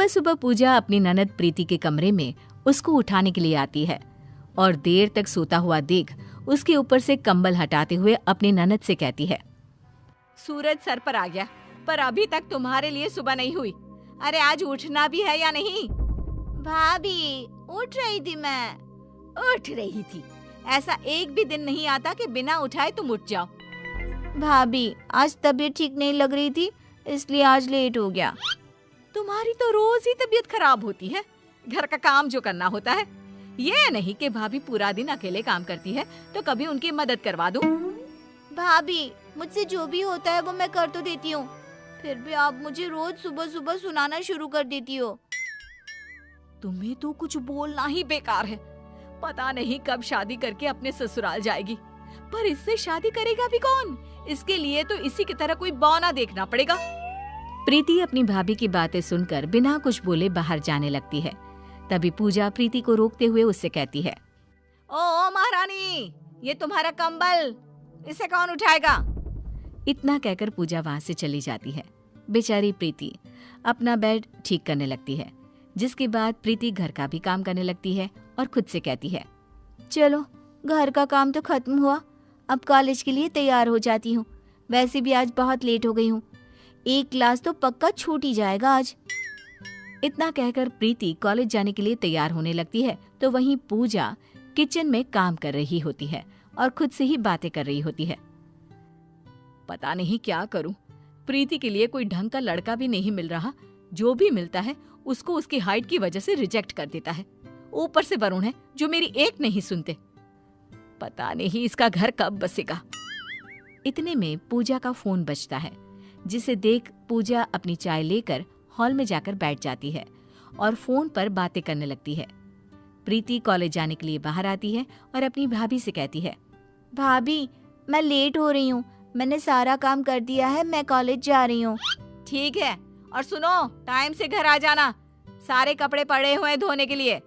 सुबह सुबह पूजा अपनी ननद प्रीति के कमरे में उसको उठाने के लिए आती है और देर तक सोता हुआ देख उसके ऊपर से कंबल हटाते हुए अपनी ननद से कहती है, सूरज सर पर आ गया, पर अभी तक तुम्हारे लिए सुबह नहीं हुई। अरे आज उठना भी है या नहीं? भाभी उठ रही थी मैं। उठ रही थी? ऐसा एक भी दिन नहीं आता कि बिना उठाए तुम उठ जाओ। भाभी आज तबीयत ठीक नहीं लग रही थी, इसलिए आज लेट हो गया। तुम्हारी तो रोज ही तबीयत खराब होती है, घर का काम जो करना होता है। ये नहीं कि भाभी पूरा दिन अकेले काम करती है तो कभी उनकी मदद करवा दूं। भाभी मुझसे जो भी होता है वो मैं कर तो देती हूँ, फिर भी आप मुझे रोज सुबह सुबह सुनाना शुरू कर देती हो। तुम्हें तो कुछ बोलना ही बेकार है। पता नहीं कब शादी करके अपने ससुराल जाएगी, पर इससे शादी करेगा भी कौन? इसके लिए तो इसी की तरह कोई बौना देखना पड़ेगा। प्रीति अपनी भाभी की बातें सुनकर बिना कुछ बोले बाहर जाने लगती है। तभी पूजा प्रीति को रोकते हुए उससे कहती है, ओ महारानी, ये तुम्हारा कंबल, इसे कौन उठाएगा? इतना कहकर पूजा वहां से चली जाती है। बेचारी प्रीति अपना बेड ठीक करने लगती है, जिसके बाद प्रीति घर का भी काम करने लगती है और खुद से कहती है, चलो घर का काम तो खत्म हुआ, अब कॉलेज के लिए तैयार हो जाती हूँ। वैसे भी आज बहुत लेट हो गई हूँ, एक क्लास तो पक्का छूट ही जाएगा आज। इतना कहकर प्रीति कॉलेज जाने के लिए तैयार होने लगती है तो वहीं पूजा किचन में काम कर रही होती है और खुद से ही बातें कर रही होती है। पता नहीं क्या करूं, प्रीति के लिए कोई ढंग का लड़का भी नहीं मिल रहा। जो भी मिलता है उसको उसकी हाइट की वजह से रिजेक्ट कर देता है। ऊपर से वरुण है जो मेरी एक नहीं सुनते। पता नहीं इसका घर कब बसेगा। इतने में पूजा का फोन बजता है, जिसे देख पूजा अपनी चाय लेकर हॉल में जाकर बैठ जाती है और फोन पर बातें करने लगती है। प्रीति कॉलेज जाने के लिए बाहर आती है और अपनी भाभी से कहती है, भाभी मैं लेट हो रही हूँ, मैंने सारा काम कर दिया है, मैं कॉलेज जा रही हूँ। ठीक है, और सुनो टाइम से घर आ जाना, सारे कपड़े पड़े हुए हैं धोने के लिए।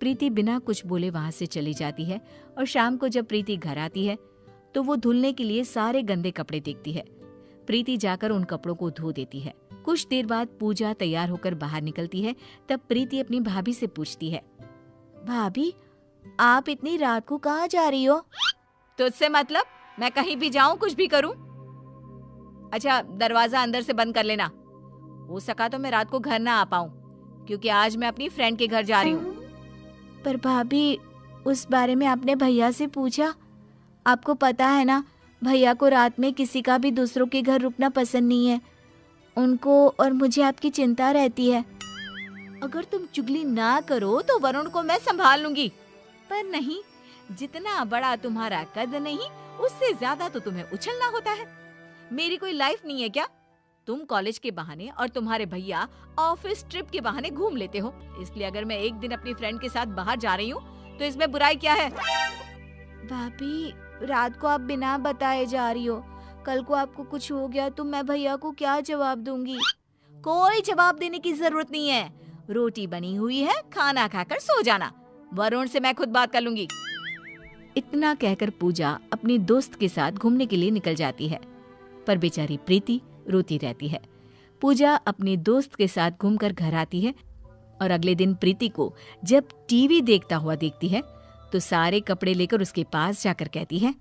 प्रीति बिना कुछ बोले वहां से चली जाती है और शाम को जब प्रीति घर आती है तो वो धुलने के लिए सारे गंदे कपड़े देखती है। प्रीति जाकर उन कपड़ों को धो देती है। कुछ देर बाद पूजा तैयार होकर बाहर निकलती है। तब प्रीति अपनी भाभी से पूछती है, भाभी आप इतनी रात को कहाँ जा रही हो? तुझसे मतलब? मैं कहीं भी जाऊं, कुछ भी करूं? अच्छा दरवाजा अंदर से बंद कर लेना। हो सका तो मैं रात को घर ना आ पाऊं, क्योंकि आज मैं अपनी फ्रेंड के घर जा रही हूँ। पर भाभी उस बारे में आपने भैया से पूछा? आपको पता है ना, भैया को रात में किसी का भी दूसरों के घर रुकना पसंद नहीं है। उनको और मुझे आपकी चिंता रहती है। अगर तुम चुगली ना करो तो वरुण को मैं संभाल लूंगी, पर नहीं, जितना बड़ा तुम्हारा कद नहीं उससे ज्यादा तो तुम्हें उछलना होता है। मेरी कोई लाइफ नहीं है क्या? तुम कॉलेज के बहाने और तुम्हारे भैया ऑफिस ट्रिप के बहाने घूम लेते हो, इसलिए अगर मैं एक दिन अपनी फ्रेंड के साथ बाहर जा रही हूँ तो इसमें बुराई क्या है? भाभी रात को आप बिना बताए जा रही हो, कल को आपको कुछ हो गया तो मैं भैया को क्या जवाब दूंगी? कोई जवाब देने की जरूरत नहीं है, रोटी बनी हुई है, खाना खाकर सो जाना। वरुण से मैं खुद बात कर लूंगी। इतना कहकर पूजा अपनी दोस्त के साथ घूमने के लिए निकल जाती है, पर बेचारी प्रीति रोती रहती है। पूजा अपनी दोस्त के साथ घूमकर घर आती है और अगले दिन प्रीति को जब टीवी देखता हुआ देखती है तो सारे कपड़े लेकर उसके पास जाकर कहती है,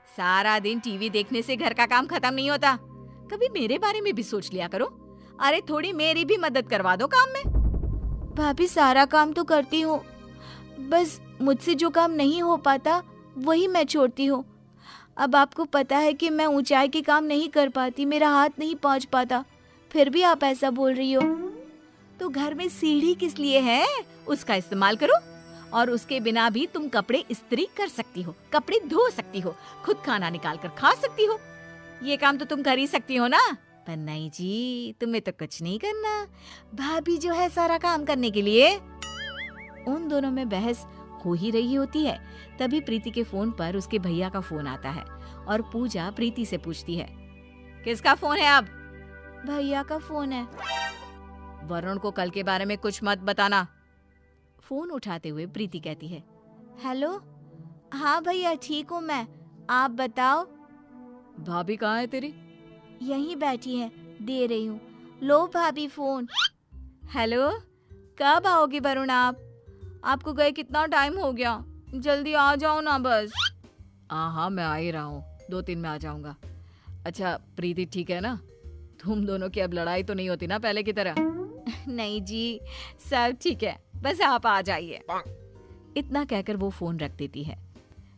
सारा दिन टीवी देखने से घर का काम खत्म नहीं होता, कभी मेरे बारे में भी सोच लिया करो। अरे थोड़ी मेरी भी मदद करवा दो काम में। भाभी सारा काम तो करती हूँ, बस मुझसे जो काम नहीं हो पाता वही मैं छोड़ती हूँ। अब आपको पता है कि मैं ऊंचाई के काम नहीं कर पाती, मेरा हाथ नहीं पहुँच पाता, फिर भी आप ऐसा बोल रही हो। तो घर में सीढ़ी किस लिए है, उसका इस्तेमाल करो। और उसके बिना भी तुम कपड़े इस्त्री कर सकती हो, कपड़े धो सकती हो, खुद खाना निकाल कर खा सकती हो। ये काम तो तुम कर ही सकती हो ना। पर नहीं जी, तुम्हें तो कुछ नहीं करना, भाभी जो है सारा काम करने के लिए। उन दोनों में बहस हो ही रही होती है। तभी प्रीति के फोन पर उसके भैया का फोन आता है और पूजा प्रीति से पूछती है, किसका फोन है? अब भैया का फोन है। वरुण को कल के बारे में कुछ मत बताना। फोन उठाते हुए प्रीति कहती है, हेलो, हाँ भैया ठीक हूँ मैं, आप बताओ। भाभी कहाँ है तेरी? यहीं बैठी है, दे रही हूँ, लो भाभी फोन। हेलो, कब आओगे वरुण आप? आपको गए कितना टाइम हो गया, जल्दी आ जाओ ना बस। हाँ मैं आ ही रहा हूँ, 2-3 में आ जाऊंगा। अच्छा प्रीति ठीक है ना? तुम दोनों की अब लड़ाई तो नहीं होती ना पहले की तरह? नहीं जी, सब ठीक है, बस आप आ जाइए। इतना कहकर वो फोन रख देती है।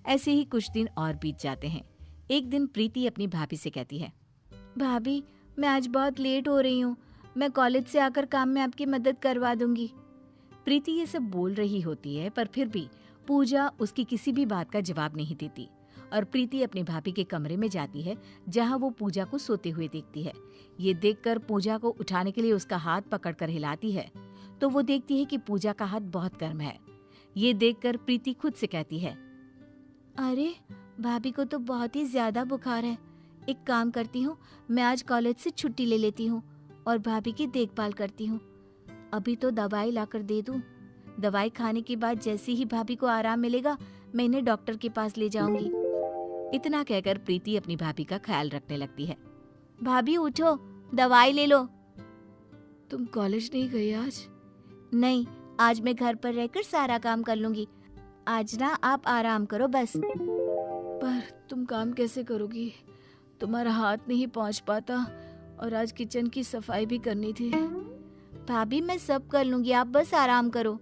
ऐसे ही कुछ दिन और बीत जाते हैं। एक दिन प्रीति अपनी भाभी से कहती है, भाभी मैं आज बहुत लेट हो रही हूँ, मैं कॉलेज से आकर काम में आपकी मदद करवा दूंगी। प्रीति ये सब बोल रही होती है, पर फिर भी पूजा उसकी किसी भी बात का जवाब नहीं देती और प्रीति अपनी भाभी के कमरे में जाती है, जहाँ वो पूजा को सोते हुए देखती है। ये देखकर पूजा को उठाने के लिए उसका हाथ पकड़कर हिलाती है, तो वो देखती है कि पूजा का हाथ बहुत गर्म है। ये देखकर प्रीति खुद से कहती है, अरे भाभी को तो बहुत ही ज्यादा बुखार है। एक काम करती हूँ, मैं आज कॉलेज से छुट्टी ले लेती हूँ और भाभी की देखभाल करती हूँ। अभी तो दवाई लाकर दे दूँ। दवाई खाने के बाद जैसे ही भाभी को आराम मिलेगा, मैं इन्हें डॉक्टर के पास ले जाऊंगी। इतना कहकर प्रीति अपनी भाभी का ख्याल रखने लगती है। भाभी उठो, दवाई ले लो। तुम कॉलेज नहीं गई आज? नहीं, आज मैं घर पर रहकर सारा काम कर लूंगी। आज ना आप आराम करो बस। पर तुम काम कैसे करोगी? तुम्हारा हाथ नहीं पहुंच पाता और आज किचन की सफाई भी करनी थी। भाभी मैं सब कर लूंगी, आप बस आराम करो।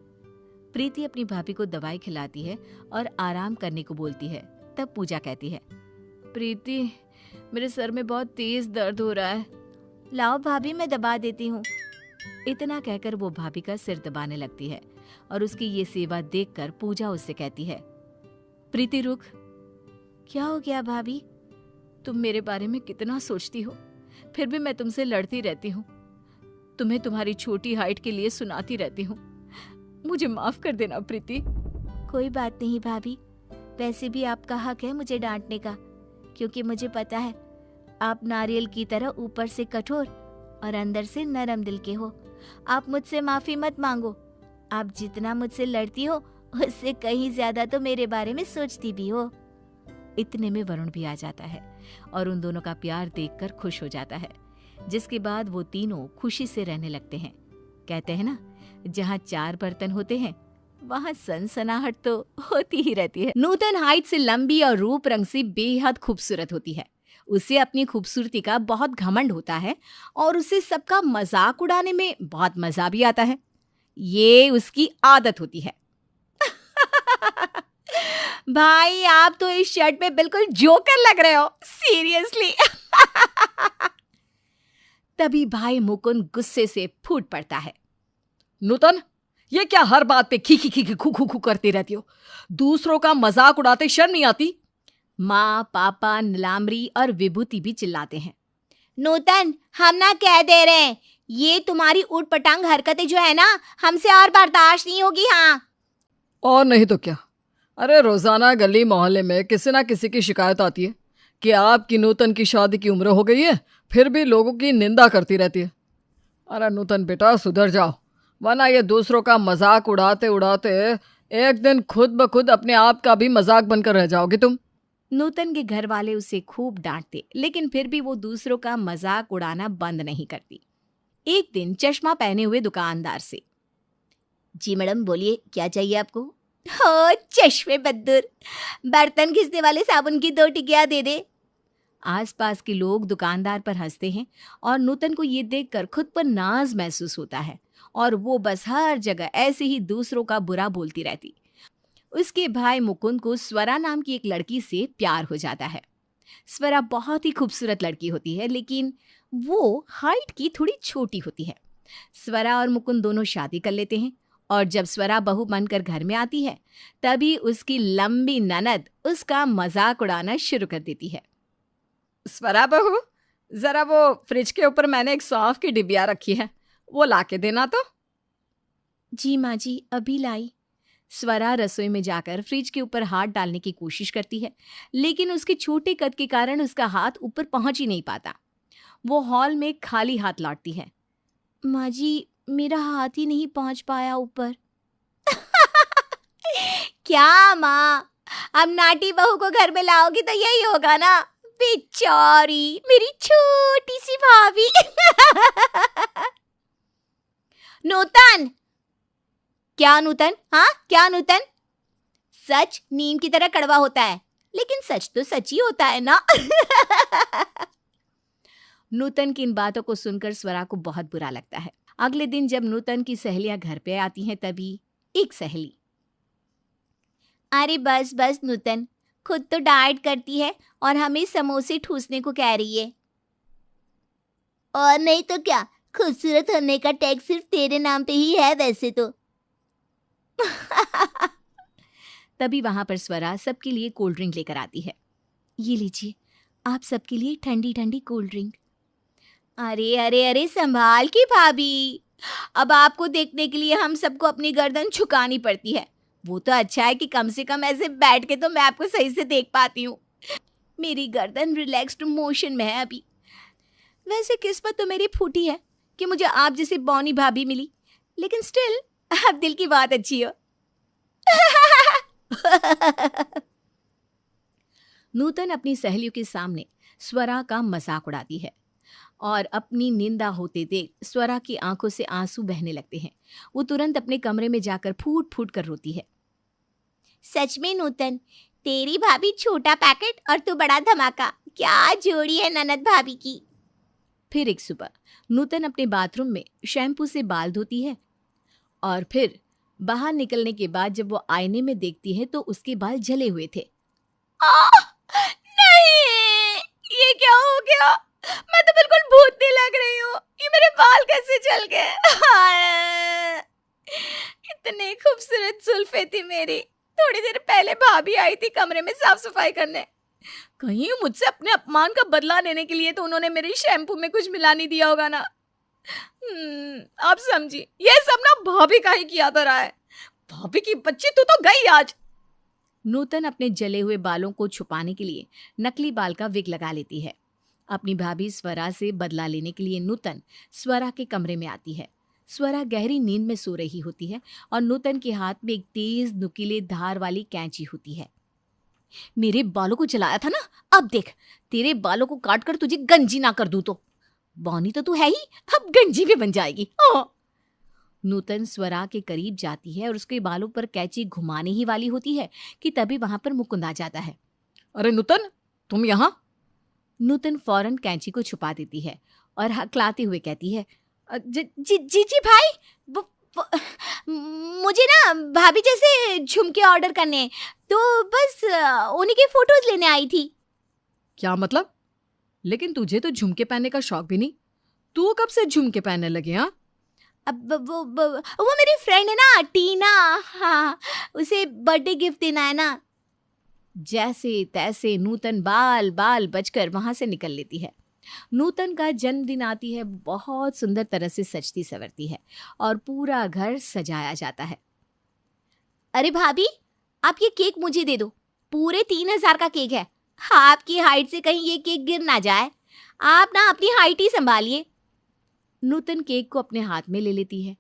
प्रीति अपनी भाभी को दवाई खिलाती है और आराम करने को बोलती है। तब पूजा कहती है, प्रीति मेरे सर में बहुत तेज दर्द हो रहा है। लाओ भाभी मैं दबा देती हूँ। इतना कहकर वो भाभी का सिर दबाने लगती है और उसकी ये सेवा देखकर पूजा उससे कहती है, प्रीति रुक। क्या हो गया भाभी? तुम मेरे बारे में कितना सोचती हो, फिर भी मैं तुमसे लड़ती रहती हूँ। तुम्हें तुम्हारी छोटी हाइट के लिए सुनाती रहती हूँ। मुझे माफ कर देना प्रीति। कोई बात नहीं भाभी, वैसे भी आपका हक है मुझे डांटने का, क्योंकि मुझे पता है आप नारियल की तरह ऊपर से कठोर और अंदर से नरम दिल के हो। आप मुझसे माफी मत मांगो। आप जितना मुझसे लड़ती हो उससे कहीं ज्यादा तो मेरे बारे में सोचती भी हो। इतने में वरुण भी आ जाता है और उन दोनों का प्यार देखकर खुश हो जाता है, जिसके बाद वो तीनों खुशी से रहने लगते हैं। कहते हैं ना, जहाँ 4 बर्तन होते हैं वहाँ सनसनाहट तो होती ही रहती है। नूतन हाइट से लंबी और रूप रंग से बेहद खूबसूरत होती है। उसे अपनी खूबसूरती का बहुत घमंड होता है और उसे सबका मजाक उड़ाने में बहुत मजा भी आता है। ये उसकी आदत होती है। भाई आप तो इस शर्ट में बिल्कुल जोकर लग रहे हो, सीरियसली। तभी भाई मुकुंद गुस्से से फूट पड़ता है, नूतन ये क्या हर बात पे खी खी खी खू खू खू करती रहती हो? दूसरों का मजाक उड़ाते शर्म नहीं आती? माँ, पापा, नीलांबरी और विभूति भी चिल्लाते हैं। नूतन हम ना कह दे रहे हैं, ये तुम्हारी ऊट पटांग हरकतें जो है ना, हमसे और बर्दाश्त नहीं होगी। हाँ और नहीं तो क्या। अरे रोजाना गली मोहल्ले में किसी ना किसी की शिकायत आती है कि आपकी नूतन की शादी की उम्र हो गई है, फिर भी लोगों की निंदा करती रहती है। अरे नूतन बेटा सुधर जाओ, वरना ये दूसरों का मजाक उड़ाते उड़ाते एक दिन खुद ब खुद अपने आप का भी मजाक बनकर रह जाओगे तुम। नूतन के घर वाले उसे खूब डांटते, लेकिन फिर भी वो दूसरों का मजाक उड़ाना बंद नहीं करती। एक दिन चश्मा पहने हुए दुकानदार से, जी मैडम बोलिए, क्या चाहिए आपको? हो चश्मे बद्दुर, बर्तन घिसने वाले साबुन की 2 टिकिया दे दे। आसपास के लोग दुकानदार पर हंसते हैं और नूतन को ये देखकर खुद पर नाज महसूस होता है और वो बस हर जगह ऐसे ही दूसरों का बुरा बोलती रहती। उसके भाई मुकुंद को स्वरा नाम की एक लड़की से प्यार हो जाता है। स्वरा बहुत ही खूबसूरत लड़की होती है, लेकिन वो हाइट की थोड़ी छोटी होती है। स्वरा और मुकुंद दोनों शादी कर लेते हैं और जब स्वरा बहू बनकर घर में आती है, तभी उसकी लंबी ननद उसका मजाक उड़ाना शुरू कर देती है। स्वरा बहू, जरा वो फ्रिज के ऊपर मैंने एक सौंफ की डिबिया रखी है, वो ला के देना तो। जी माँ जी, अभी लाई। स्वरा रसोई में जाकर फ्रिज के ऊपर हाथ डालने की कोशिश करती है, लेकिन उसके छोटे कद के कारण उसका हाथ ऊपर पहुंच ही नहीं पाता। वो हॉल में खाली हाथ लौटती है। माँ जी, मेरा हाथ ही नहीं पहुंच पाया ऊपर। क्या माँ, अब नाटी बहू को घर में लाओगी तो यही होगा ना? बेचारी मेरी छोटी सी भाभी। नूतन। क्या नूतन? हाँ क्या नूतन? सच नीम की तरह कड़वा होता है, लेकिन सच तो सच ही होता है ना। नूतन की इन बातों को सुनकर स्वरा को बहुत बुरा लगता है। अगले दिन जब नूतन की सहेलियां घर पे आती हैं तभी एक सहेली, अरे बस बस नूतन, खुद तो डाइट करती है और हमें समोसे ठूसने को कह रही है। और नहीं तो क्या, खूबसूरत होने का टैग सिर्फ तेरे नाम पे ही है वैसे तो। तभी वहां पर स्वरा सबके लिए कोल्ड ड्रिंक लेकर आती है। ये लीजिए, आप सबके लिए ठंडी ठंडी कोल्ड ड्रिंक। अरे अरे अरे संभाल की भाभी, अब आपको देखने के लिए हम सबको अपनी गर्दन झुकानी पड़ती है। वो तो अच्छा है कि कम से कम ऐसे बैठ के तो मैं आपको सही से देख पाती हूँ। मेरी गर्दन रिलैक्स्ड मोशन में है अभी। वैसे किस्मत तो मेरी फूटी है कि मुझे आप जैसी बौनी भाभी मिली, लेकिन स्टिल आप दिल की बात अच्छी हो। नूतन अपनी सहेलियों के सामने स्वरा का मजाक उड़ाती है और अपनी निंदा होते देख स्वरा की आंखों से आंसू बहने लगते हैं। वो तुरंत अपने कमरे में जाकर फूट फूट कर रोती है। सच में नूतन, तेरी भाभी छोटा पैकेट और तू बड़ा धमाका, क्या जोड़ी है ननद भाभी की। फिर एक सुबह नूतन अपने बाथरूम में शैम्पू से बाल धोती है और फिर बाहर निकलने के बाद जब वो आईने में देखती है तो उसके बाल जले हुए थे। नहीं, ये क्या हो गया? मैं तो बिल्कुल भूतनी लग रही हूँ। ये मेरे बाल कैसे जल गए? इतनी खूबसूरत जुल्फे थी मेरी। थोड़ी देर पहले भाभी आई थी कमरे में साफ सफाई करने। कहीं मुझसे अपने अपमान का बदला लेने के लिए तो उन्होंने मेरे शैम्पू में कुछ मिला नहीं दिया होगा ना। आप समझी, ये सब ना भाभी का ही किया तो रहा है। भाभी की बच्ची तू तो गई आज। नूतन अपने जले हुए बालों को छुपाने के लिए नकली बाल का विग लगा लेती है। अपनी भाभी स्वरा से बदला लेने के लिए नूतन स्वरा के कमरे में आती है। स्वरा गहरी नींद में सो रही होती है और नूतन के हाथ में एक तेज नुकीले धार वाली कैंची होती है। मेरे बालों को जलाया था ना, अब देख तेरे बालों को काट कर तुझे गंजी ना कर दूं तो। बौनी तो तू है ही, अब गंजी भी बन जाएगी। नूतन स्वरा के करीब जाती है और उसके बालों पर कैंची घुमाने ही वाली होती है कि तभी वहां पर मुकुंद आ जाता है। अरे नूतन, तुम यहाँ? नूतन फौरन कैंची को छुपा देती है और हकलाते हुए कहती है, जी भाई, मुझे ना भाभी जैसे झुमके ऑर्डर करने हैं, तो बस उन्हीं के फोटोज लेने आई थी। क्या मतलब? लेकिन तुझे तो झुमके पहनने का शौक भी नहीं। तू कब से झुमके पहनने लगे? हाँ, अब वो मेरी फ्रेंड है ना टीना, हाँ, उसे बर्थडे गिफ्ट देना है ना। जैसे तैसे नूतन बाल बाल बचकर वहां से निकल लेती है। नूतन का जन्मदिन आती है, बहुत सुंदर तरह से सजती संवरती है और पूरा घर सजाया जाता है। अरे भाभी, आप ये केक मुझे दे दो, पूरे 3000 का केक है। आपकी हाइट से कहीं ये केक गिर ना जाए, आप ना अपनी हाइट ही संभालिए। नूतन केक को अपने हाथ में ले लेती है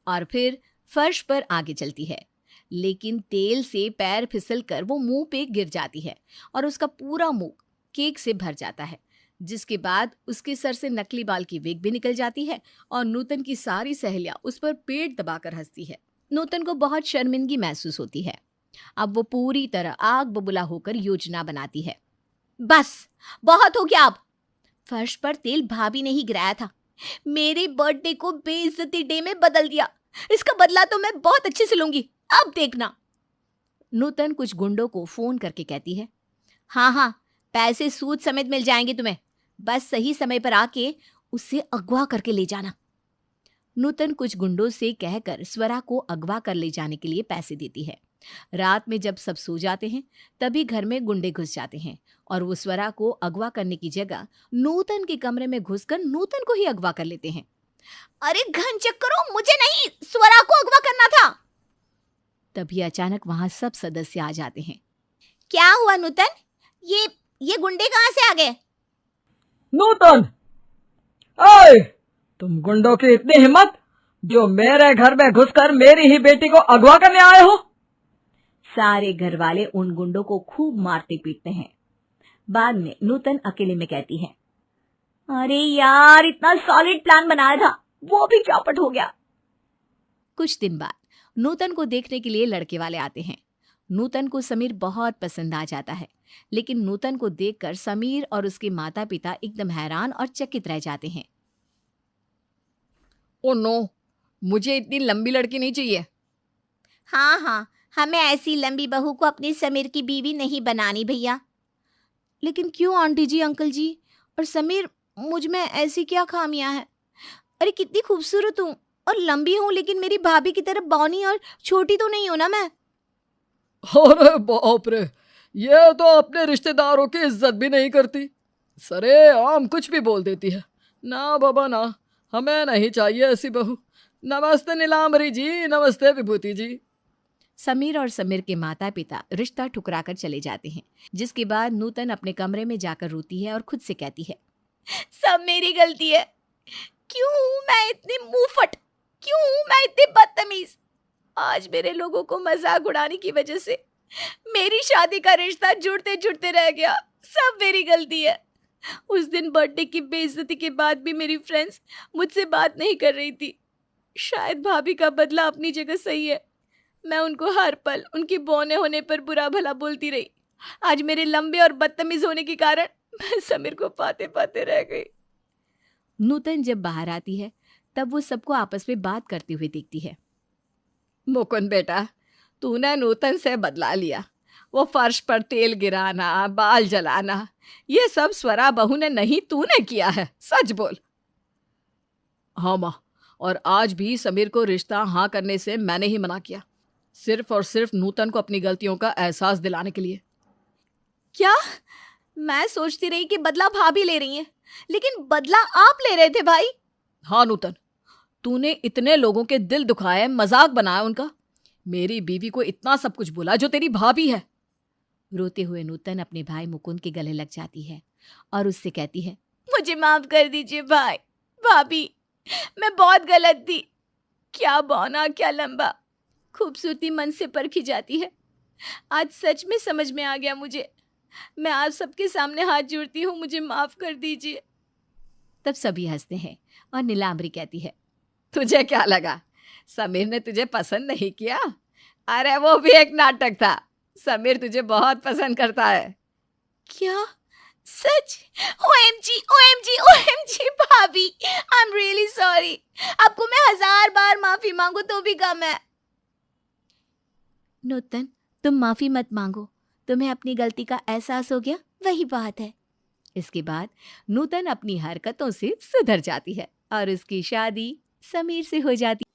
और फिर फर्श पर आगे चलती है, लेकिन तेल से पैर फिसल कर वो मुंह पे गिर जाती है और उसका पूरा मुंह केक से भर जाता है, जिसके बाद उसके सर से नकली बाल की विग भी निकल जाती है और नूतन की सारी सहेलियां उस पर पेट दबाकर हंसती है। नूतन को बहुत शर्मिंदगी महसूस होती है। अब वो पूरी तरह आग बबूला होकर योजना बनाती है। बस बहुत हो गया। अब फर्श पर तेल भाभी ने ही गिराया था, मेरे बर्थडे को बेइज्जती डे में बदल दिया। इसका बदला तो मैं बहुत अच्छे से लूंगी, अब देखना। नूतन कुछ गुंडों को फोन करके कहती है, हाँ, पैसे सूद समेत मिल जाएंगे तुम्हें, बस सही समय पर आके उसे अगवा करके ले जाना। नूतन कुछ गुंडों से कहकर स्वरा को अगवा कर ले जाने के लिए पैसे देती है। रात में जब सब सो जाते हैं तभी घर में गुंडे घुस जाते हैं और वो स्वरा को अगवा करने की जगह नूतन के कमरे में घुसकर नूतन को ही अगवा कर लेते हैं। अरे घन चक्करों, मुझे नहीं, स्वरा को अगवा करना था। तभी अचानक वहां सब सदस्य आ जाते हैं। क्या हुआ नूतन, ये गुंडे कहां से आ गए? नूतन, ओए, तुम गुंडों की इतनी हिम्मत जो मेरे घर में घुसकर मेरी ही बेटी को अगवा करने आए हो? सारे घर वाले उन गुंडों को खूब मारते पीटते हैं। बाद में नूतन अकेले में कहती है, अरे यार, इतना सॉलिड प्लान बनाया था, वो भी चौपट हो गया। कुछ दिन बाद नूतन को देखने के लिए लड़के वाले आते हैं। नूतन को समीर बहुत पसंद आ जाता है, लेकिन नूतन को देखकर समीर और उसके माता पिता एकदम हैरान और चकित रह जाते हैं। ओ नो, मुझे इतनी लंबी लड़की नहीं चाहिए। हाँ हाँ, हमें ऐसी लंबी बहू को अपनी समीर की बीवी नहीं बनानी भैया। लेकिन क्यों आंटी जी, अंकल जी? और समीर, मुझ में ऐसी क्या खामियां हैं? अरे कितनी खूबसूरत हूँ और लंबी हूँ, लेकिन मेरी भाभी की तरह बौनी और छोटी तो नहीं हूँ ना मैं। अरे बाप रे, ये तो अपने रिश्तेदारों की इज्जत भी नहीं करती। सरे आम कुछ भी बोल देती है। ना बाबा ना, हमें नहीं चाहिए ऐसी बहू। नमस्ते नीलांबरी जी, नमस्ते विभूति जी। समीर और समीर के माता पिता रिश्ता ठुकराकर चले जाते हैं, जिसके बाद नूतन अपने कमरे में जाकर रोती है और खुद से कहती है, सब मेरी गलती है। क्यों हूँ मैं इतनी मुंहफट? क्यों हूँ मैं इतनी बदतमीज? आज मेरे लोगों को मजाक उड़ाने की वजह से मेरी शादी का रिश्ता जुड़ते जुड़ते रह गया। सब मेरी गलती है। उस दिन बर्थडे की बेइज्जती के बाद भी मेरी फ्रेंड्स मुझसे बात नहीं कर रही थी। शायद भाभी का बदला अपनी जगह सही है। मैं उनको हर पल उनके बौने होने पर बुरा भला बोलती रही। आज मेरे लंबे और बदतमीज होने के कारण मैं समीर को पाते पाते रह गई। नूतन जब बाहर आती है तब वो सबको आपस में बात करते हुए देखती है। मुकुंद बेटा, तूने नूतन से बदला लिया। वो फर्श पर तेल गिराना, बाल जलाना, ये सब स्वरा बहू ने नहीं, तूने किया है। सच बोल। हाँ माँ, और आज भी समीर को रिश्ता हाँ करने से मैंने ही मना किया, सिर्फ और सिर्फ नूतन को अपनी गलतियों का एहसास दिलाने के लिए। क्या? मैं सोचती रही कि बदला भाभी ले रही हैं, लेकिन बदला आप ले रहे थे भाई। हाँ नूतन, तूने इतने लोगों के दिल दुखाए, मजाक बनाया उनका। मेरी बीवी को इतना सब कुछ बोला जो तेरी भाभी है। रोते हुए नूतन अपने भाई मुकुंद के गले लग जाती है और उससे कहती है, मुझे माफ कर दीजिए भाई, भाभी, मैं बहुत गलत थी। क्या बौना, क्या लंबा। खूबसूरती मन से परखी जाती है। आज सच में समझ में आ गया मुझे। मैं आप सबके सामने हाथ जोड़ती हूँ, मुझे माफ कर दीजिए। तब सभी हंसते हैं और नीलांबरी कहती है, तुझे क्या लगा समीर ने तुझे पसंद नहीं किया? अरे वो भी एक नाटक था। समीर तुझे बहुत पसंद करता है। क्या? सच? OMG, OMG, OMG भाभी, आई एम रियली सॉरी। आपको मैं 1000 बार माफी मांगू तो भी कम है। नूतन, तुम माफी मत मांगो, तुम्हें अपनी गलती का एहसास हो गया, वही बात है। इसके बाद नूतन अपनी हरकतों से सुधर जाती है और उसकी शादी समीर से हो जाती है।